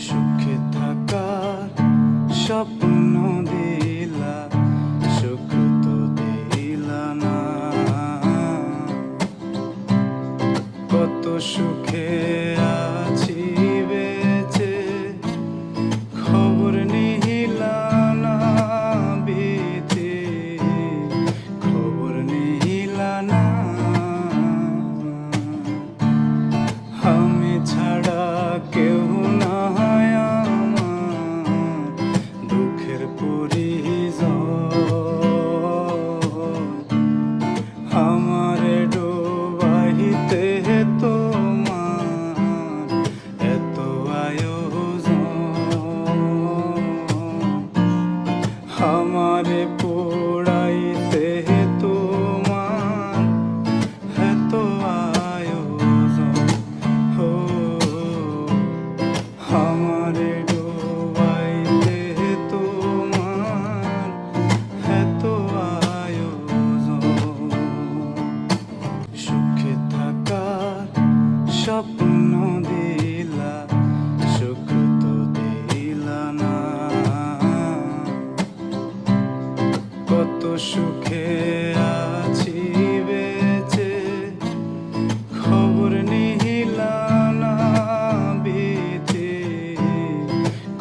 সুখে থাকার স্বপ্ন দিলা, সুখ তো দিলা না। কত সুখে আছি বেঁচে, খবর নিহিলা না বিধি, খবর নিহিলা না। আমি ছাড়া কেউ না আমার দুঃখের পরিজন, আমারে ডুবাইতে তোমার এত আয়োজন, আমারে পোড়াইতে তোমার এত আয়োজন। আমারে ডুবাইতে তোমার এত আয়োজন। সুখে থাকার স্বপ্ন দিলা, সুখ তো দিলা না। কত সুখে আছি বেঁচে, খবর নিহিলা না বিধি,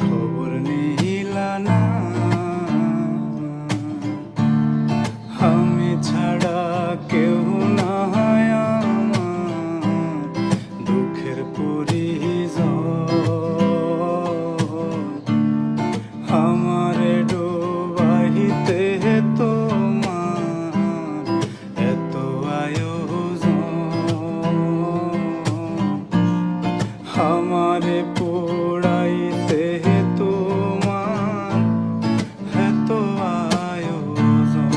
খবর নিহিলা না। আমি ছাড়া কেউ না আমার দুঃখের পরিজন, আমারে ডুবাইতে তোমার এত আয়োজন, আমারে পোড়াইতে তোমার এত আয়োজন।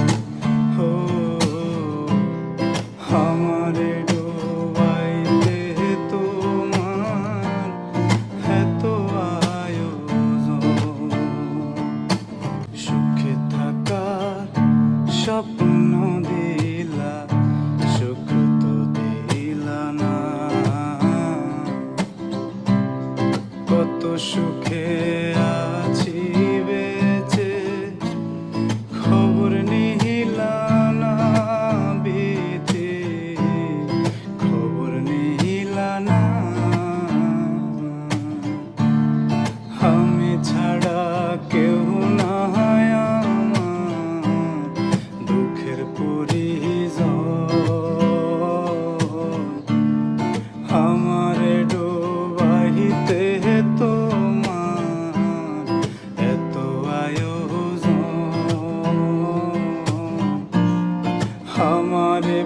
আমারে ডুবাইতে তোমার এত আয়োজন। সুখে থাকার স্বপ্ন দিলা, সুখ তো দিলা না। কত সুখে আছি বেঁচে, খবর নিহিলা না বিধি, খবর নিহিলা না। আমি ছাড়া কেউ না আমার দুঃখের পরিজন, আমারে ডুবাইতে তোমার এত আয়োজন, আমারে